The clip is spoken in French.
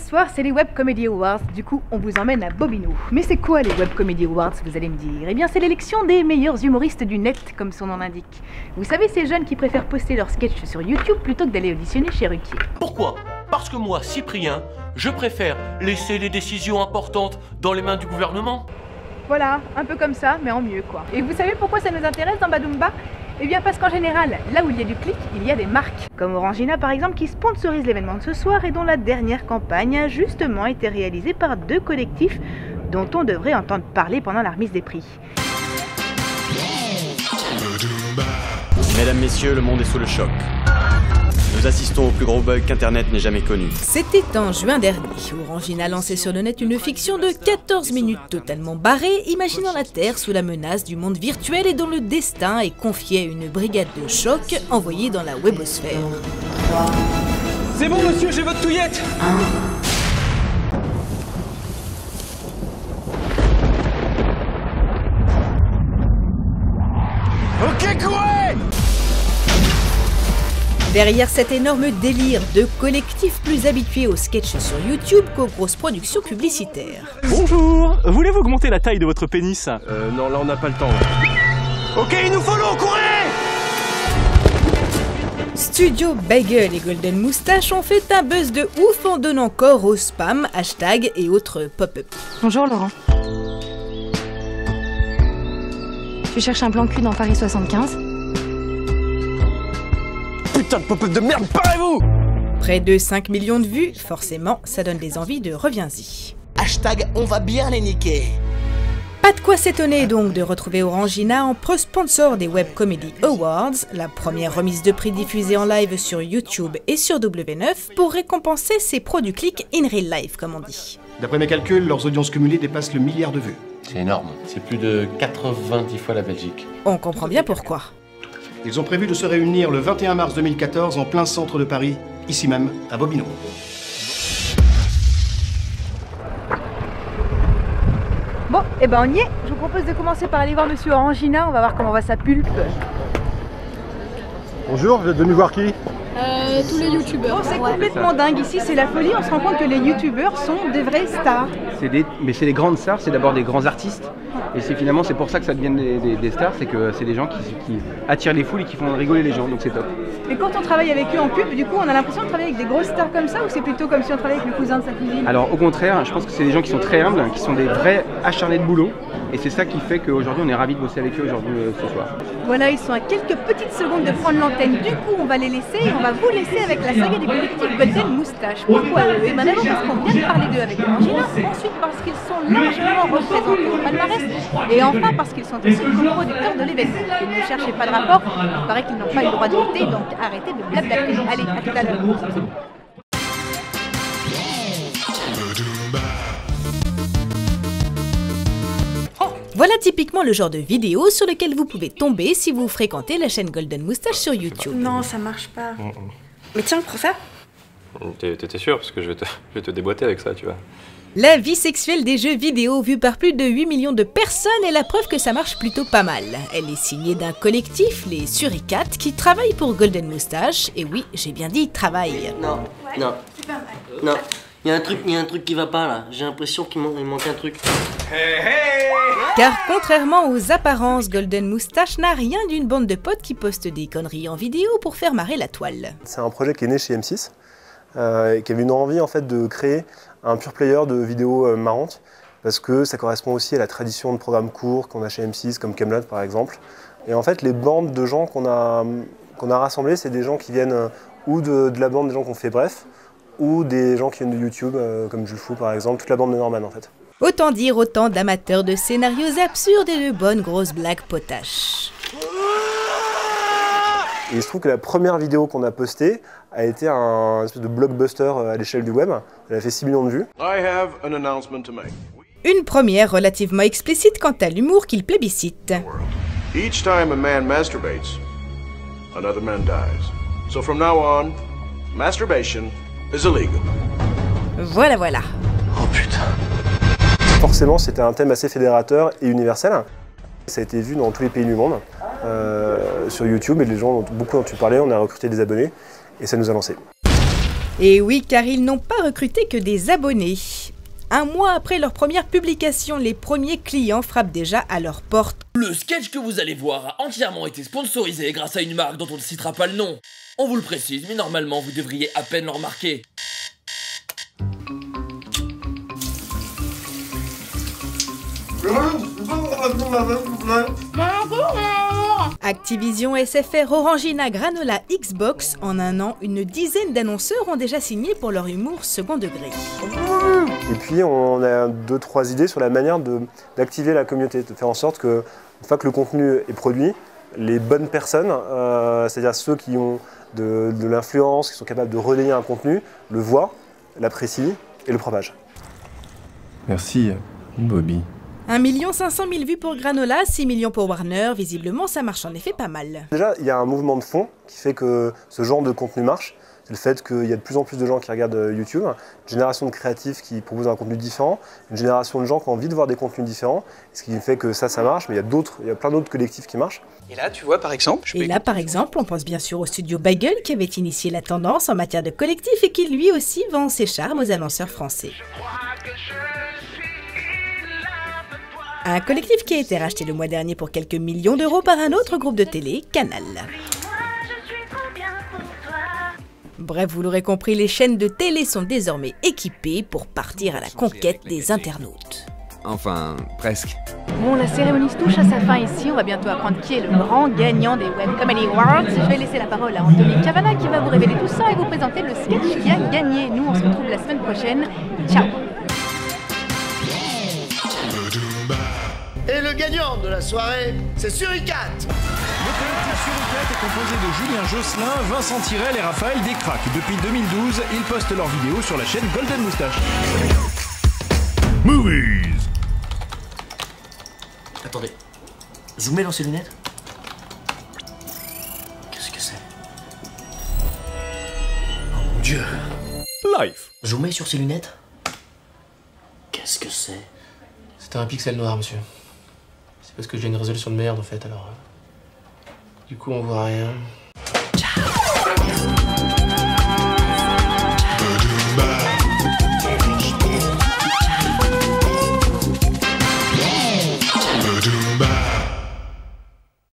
soir, c'est les Web Comedy Awards, du coup on vous emmène à Bobino. Mais c'est quoi les Web Comedy Awards, vous allez me dire? Eh bien c'est l'élection des meilleurs humoristes du net, comme son nom l'indique. Vous savez, ces jeunes qui préfèrent poster leurs sketchs sur YouTube plutôt que d'aller auditionner chez Ruquier. Pourquoi? Parce que moi, Cyprien, je préfère laisser les décisions importantes dans les mains du gouvernement. Voilà, un peu comme ça, mais en mieux quoi. Et vous savez pourquoi ça nous intéresse dans Badoumba? Eh bien parce qu'en général, là où il y a du clic, il y a des marques. Comme Orangina par exemple qui sponsorise l'événement de ce soir et dont la dernière campagne a justement été réalisée par deux collectifs dont on devrait entendre parler pendant la remise des prix. Mesdames, messieurs, le monde est sous le choc. Nous assistons au plus gros bug qu'Internet n'ait jamais connu. C'était en juin dernier. Orangina lançait sur le net une fiction de 14 minutes totalement barrée, imaginant la Terre sous la menace du monde virtuel et dont le destin est confié à une brigade de choc envoyée dans la webosphère. C'est bon monsieur, j'ai votre touillette. Ok, courez! Derrière cet énorme délire, deux collectifs plus habitués aux sketchs sur YouTube qu'aux grosses productions publicitaires. Bonjour, voulez-vous augmenter la taille de votre pénis? Non, là on n'a pas le temps. Ok, il nous faut l'eau, courez! Studio Bagel et Golden Moustache ont fait un buzz de ouf en donnant corps au spam, hashtag et autres pop-up. Bonjour Laurent. Tu cherches un plan cul dans Paris 75? Putain de pop-up de merde, parez-vous! Près de 5 millions de vues, forcément, ça donne des envies de reviens-y. Hashtag on va bien les niquer. Pas de quoi s'étonner donc de retrouver Orangina en pro-sponsor des Web Comedy Awards, la première remise de prix diffusée en live sur YouTube et sur W9 pour récompenser ses pros du clic in real life comme on dit. D'après mes calculs, leurs audiences cumulées dépassent le milliard de vues. C'est énorme, c'est plus de 90 fois la Belgique. On comprend bien pourquoi. Ils ont prévu de se réunir le 21 mars 2014 en plein centre de Paris, ici même, à Bobino. Bon, et ben on y est. Je vous propose de commencer par aller voir Monsieur Orangina, on va voir comment va sa pulpe. Bonjour, vous êtes venu voir qui? Tous les youtubeurs. Oh, c'est complètement dingue ici, c'est la folie, on se rend compte que les youtubeurs sont des vraies stars. Mais c'est des grandes stars, c'est d'abord des grands artistes. Et finalement c'est pour ça que ça devient des stars, c'est que c'est des gens qui attirent les foules et qui font rigoler les gens, donc c'est top. Et quand on travaille avec eux en pub, du coup on a l'impression de travailler avec des grosses stars comme ça ou c'est plutôt comme si on travaillait avec le cousin de sa cousine? Alors au contraire, je pense que c'est des gens qui sont très humbles, qui sont des vrais acharnés de boulot. Et c'est ça qui fait qu'aujourd'hui on est ravis de bosser avec eux aujourd'hui ce soir. Voilà, ils sont à quelques petites secondes de prendre l'antenne. Du coup on va les laisser et on va vous laisser avec la saga du collectif Golden Moustache. Pourquoi eux? Et d'abord parce qu'on vient de parler d'eux avec Orangina, ensuite parce qu'ils sont largement représentés au palmarès, et enfin parce qu'ils sont aussi co-producteurs de l'événement. Et ne cherchez pas de rapport, il paraît qu'ils n'ont pas eu le droit de voter, donc arrêtez de blablater. Allez, à tout à l'heure. Voilà typiquement le genre de vidéo sur lequel vous pouvez tomber si vous fréquentez la chaîne Golden Moustache sur YouTube. Non, ça marche pas. Mais tiens, prends ça. T'es sûr? Parce que je vais te déboîter avec ça, tu vois. La vie sexuelle des jeux vidéo vue par plus de 8 millions de personnes est la preuve que ça marche plutôt pas mal. Elle est signée d'un collectif, les Suricat, qui travaille pour Golden Moustache. Et oui, j'ai bien dit travail. Non, non, non. Il y a un truc qui va pas là. J'ai l'impression qu'il manque un truc. Car contrairement aux apparences, Golden Moustache n'a rien d'une bande de potes qui postent des conneries en vidéo pour faire marrer la toile. C'est un projet qui est né chez M6 et qui avait une envie en fait de créer un pure player de vidéos marrantes parce que ça correspond aussi à la tradition de programmes courts qu'on a chez M6 comme Camelot par exemple. Et en fait les bandes de gens qu'on a rassemblés, c'est des gens qui viennent ou de la bande des gens qu'on fait bref ou des gens qui viennent de YouTube comme Jules Fou par exemple, toute la bande de Norman en fait. Autant dire autant d'amateurs de scénarios absurdes et de bonnes grosses blagues potaches. Et il se trouve que la première vidéo qu'on a postée a été un espèce de blockbuster à l'échelle du web. Elle a fait 6 millions de vues. Une première relativement explicite quant à l'humour qu'il plébiscite. Each time a man masturbates, another man dies. So from now on, masturbation is illegal. Voilà, voilà. Oh putain. Forcément, c'était un thème assez fédérateur et universel. Ça a été vu dans tous les pays du monde, sur YouTube, et les gens, beaucoup dont tu parlais, on a recruté des abonnés, et ça nous a lancé. Et oui, car ils n'ont pas recruté que des abonnés. Un mois après leur première publication, les premiers clients frappent déjà à leur porte. Le sketch que vous allez voir a entièrement été sponsorisé grâce à une marque dont on ne citera pas le nom. On vous le précise, mais normalement vous devriez à peine le remarquer. Activision, SFR, Orangina, Granola, Xbox, en un an, une dizaine d'annonceurs ont déjà signé pour leur humour second degré. Et puis on a 2-3 idées sur la manière d'activer la communauté, de faire en sorte que, une fois que le contenu est produit, les bonnes personnes, c'est-à-dire ceux qui ont de l'influence, qui sont capables de relayer un contenu, le voient, l'apprécient et le propagent. Merci, Bobby. 1 500 000 vues pour Granola, 6 millions pour Warner, visiblement ça marche en effet pas mal. Déjà, il y a un mouvement de fond qui fait que ce genre de contenu marche. C'est le fait qu'il y a de plus en plus de gens qui regardent YouTube, une génération de créatifs qui proposent un contenu différent, une génération de gens qui ont envie de voir des contenus différents, ce qui fait que ça marche, mais il y a plein d'autres collectifs qui marchent. Et là, tu vois, par exemple... on pense bien sûr au studio Bagel qui avait initié la tendance en matière de collectif et qui lui aussi vend ses charmes aux annonceurs français. Un collectif qui a été racheté le mois dernier pour quelques millions d'euros par un autre groupe de télé, Canal. Bref, vous l'aurez compris, les chaînes de télé sont désormais équipées pour partir à la conquête des internautes. Enfin, presque. Bon, la cérémonie se touche à sa fin ici. On va bientôt apprendre qui est le grand gagnant des Web Comedy Awards. Je vais laisser la parole à Anthony Cavana qui va vous révéler tout ça et vous présenter le sketch qui a gagné. Nous, on se retrouve la semaine prochaine. Ciao! Et le gagnant de la soirée, c'est Suricat. Le collectif Suricat est composé de Julien Josselin, Vincent Tirel et Raphaël Descraques. Depuis 2012, ils postent leurs vidéos sur la chaîne Golden Moustache. Movies. Attendez, zoomez dans ces lunettes. Qu'est-ce que c'est? Oh mon Dieu. Life. Zoomez sur ces lunettes. Qu'est-ce que c'est? C'était un pixel noir, monsieur. C'est parce que j'ai une résolution de merde en fait, alors... Du coup on voit rien.